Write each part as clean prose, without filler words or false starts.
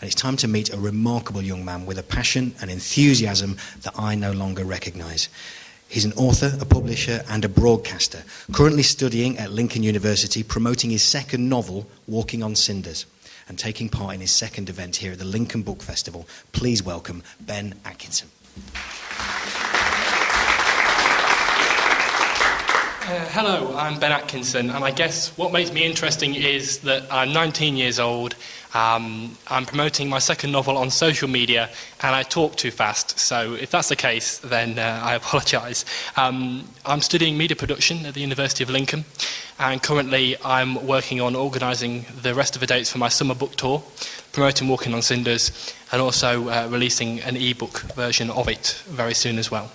and it's time to meet a remarkable young man with a passion and enthusiasm that I no longer recognise. He's an author, a publisher and a broadcaster, currently studying at Lincoln University, promoting his second novel, Walking on Cinders, and taking part in his second event here at the Lincoln Book Festival. Please welcome Ben Atkinson. Hello, I'm Ben Atkinson, and I guess what makes me interesting is that I'm 19 years old, I'm promoting my second novel on social media, and I talk too fast, so if that's the case, then I apologise. I'm studying media production at the University of Lincoln, and currently I'm working on organising the rest of the dates for my summer book tour, promoting Walking on Cinders, and also releasing an e-book version of it very soon as well.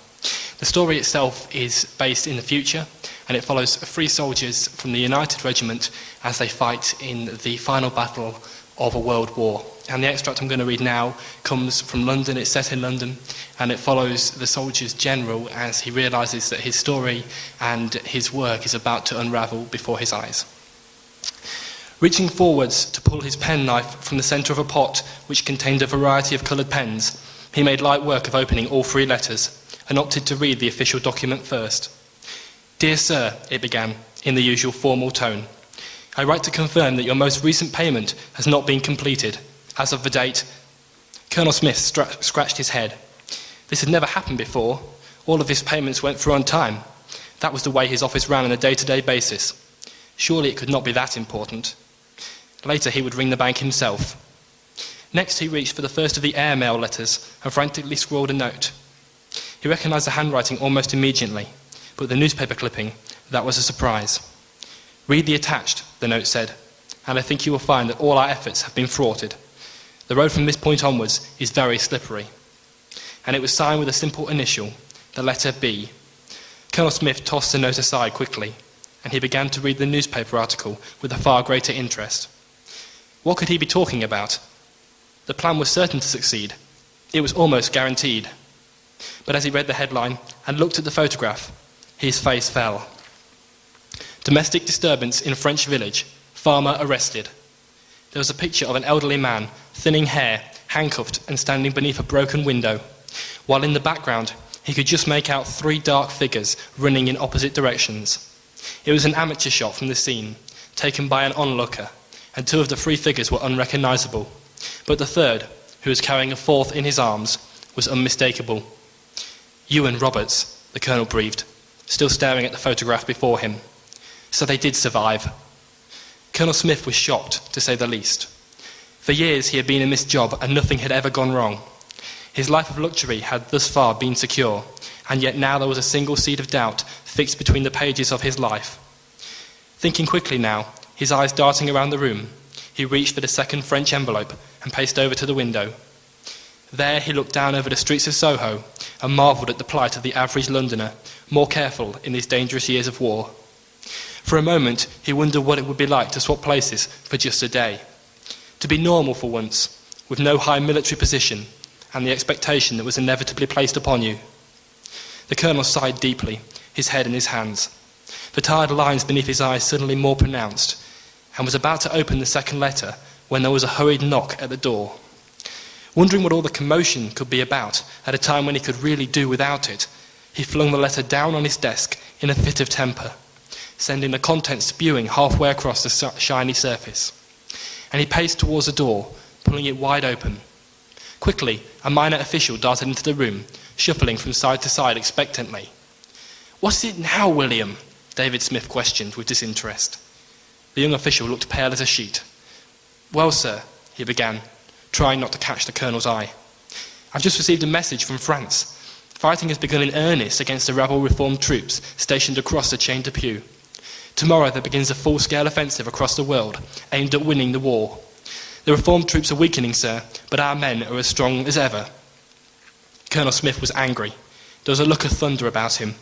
The story itself is based in the future, and it follows 3 soldiers from the United Regiment as they fight in the final battle of a world war. And the extract I'm going to read now comes from London. It's set in London, and it follows the soldier's general as he realises that his story and his work is about to unravel before his eyes. Reaching forwards to pull his penknife from the centre of a pot which contained a variety of coloured pens, he made light work of opening all 3 letters and opted to read the official document first. "Dear Sir," it began, in the usual formal tone, "I write to confirm that your most recent payment has not been completed. As of the date..." Colonel Smith scratched his head. This had never happened before. All of his payments went through on time. That was the way his office ran on a day-to-day basis. Surely it could not be that important. Later he would ring the bank himself. Next he reached for the first of the airmail letters and frantically scrawled a note. He recognised the handwriting almost immediately, but the newspaper clipping, that was a surprise. "Read the attached," the note said, "and I think you will find that all our efforts have been thwarted. The road from this point onwards is very slippery." And it was signed with a simple initial, the letter B. Colonel Smith tossed the note aside quickly, and he began to read the newspaper article with a far greater interest. What could he be talking about? The plan was certain to succeed. It was almost guaranteed. But as he read the headline and looked at the photograph, his face fell. "Domestic disturbance in French village. Farmer arrested." There was a picture of an elderly man, thinning hair, handcuffed and standing beneath a broken window, while in the background he could just make out 3 dark figures running in opposite directions. It was an amateur shot from the scene, taken by an onlooker, and 2 of the 3 figures were unrecognisable, but the third, who was carrying a 4th in his arms, was unmistakable. "Ewan Roberts," the colonel breathed, still staring at the photograph before him. So they did survive. Colonel Smith was shocked, to say the least. For years he had been in this job and nothing had ever gone wrong. His life of luxury had thus far been secure, and yet now there was a single seed of doubt fixed between the pages of his life. Thinking quickly now, his eyes darting around the room, he reached for the second French envelope and paced over to the window. There he looked down over the streets of Soho and marvelled at the plight of the average Londoner, more careful in these dangerous years of war. For a moment he wondered what it would be like to swap places for just a day. To be normal for once, with no high military position and the expectation that was inevitably placed upon you. The colonel sighed deeply, his head in his hands. The tired lines beneath his eyes suddenly more pronounced, and was about to open the second letter when there was a hurried knock at the door. Wondering what all the commotion could be about at a time when he could really do without it, he flung the letter down on his desk in a fit of temper, sending the contents spewing halfway across the shiny surface. And he paced towards the door, pulling it wide open. Quickly, a minor official darted into the room, shuffling from side to side expectantly. "What's it now, William?" David Smith questioned with disinterest. The young official looked pale as a sheet. "Well, sir," he began, trying not to catch the colonel's eye, "I've just received a message from France. Fighting has begun in earnest against the rebel reformed troops stationed across the chaîne du Pieux. Tomorrow there begins a full-scale offensive across the world, aimed at winning the war. The reformed troops are weakening, sir, but our men are as strong as ever." Colonel Smith was angry. There was a look of thunder about him,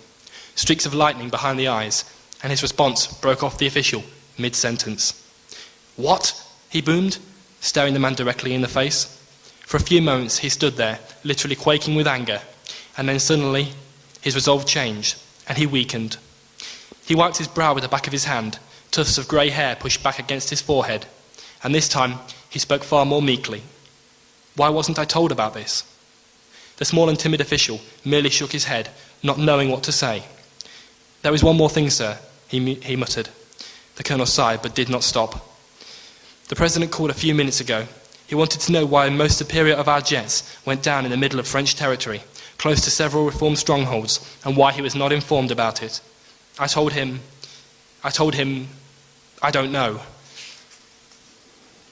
streaks of lightning behind the eyes, and his response broke off the official mid-sentence. "What?" he boomed, staring the man directly in the face. For a few moments he stood there, literally quaking with anger, and then suddenly his resolve changed, and he weakened. He wiped his brow with the back of his hand, tufts of grey hair pushed back against his forehead, and this time he spoke far more meekly. Why wasn't I told about this? The small and timid official merely shook his head, not knowing what to say. "There is one more thing, sir," he muttered. The colonel sighed, but did not stop. "The President called a few minutes ago. He wanted to know why the most superior of our jets went down in the middle of French territory, close to several reformed strongholds, and why he was not informed about it. I told him, I don't know."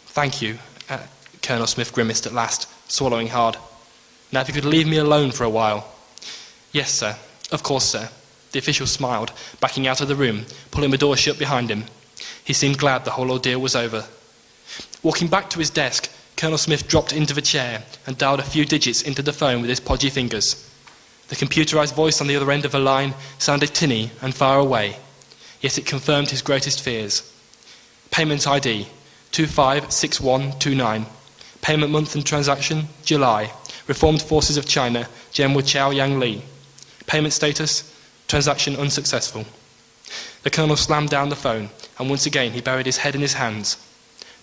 "Thank you," Colonel Smith grimaced at last, swallowing hard. "Now if you could leave me alone for a while." "Yes, sir. Of course, sir." The official smiled, backing out of the room, pulling the door shut behind him. He seemed glad the whole ordeal was over. Walking back to his desk, Colonel Smith dropped into the chair and dialed a few digits into the phone with his podgy fingers. The computerized voice on the other end of the line sounded tinny and far away, yet it confirmed his greatest fears. "Payment ID 256129. Payment month and transaction July. Reformed Forces of China, General Chow Yang Li. Payment status transaction unsuccessful." The colonel slammed down the phone, and once again he buried his head in his hands.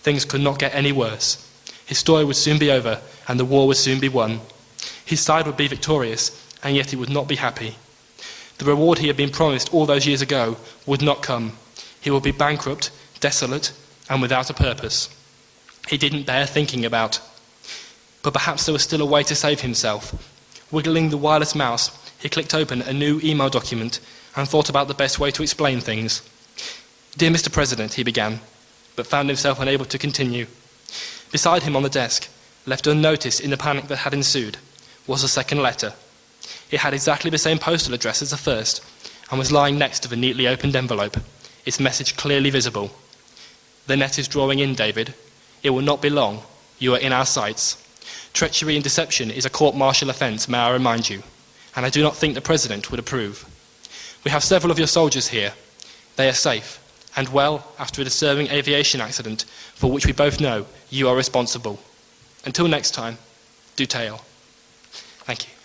Things could not get any worse. His story would soon be over, and the war would soon be won. His side would be victorious, and yet he would not be happy. The reward he had been promised all those years ago would not come. He would be bankrupt, desolate, and without a purpose. He didn't bear thinking about. But perhaps there was still a way to save himself. Wiggling the wireless mouse, he clicked open a new email document and thought about the best way to explain things. "Dear Mr. President," he began, but found himself unable to continue. Beside him on the desk, left unnoticed in the panic that had ensued, was a second letter. It had exactly the same postal address as the first, and was lying next to the neatly opened envelope, its message clearly visible. "The net is drawing in, David. It will not be long. You are in our sights. Treachery and deception is a court-martial offence, may I remind you, and I do not think the President would approve. We have several of your soldiers here. They are safe, and well, after a disturbing aviation accident, for which we both know you are responsible. Until next time, do tail." Thank you.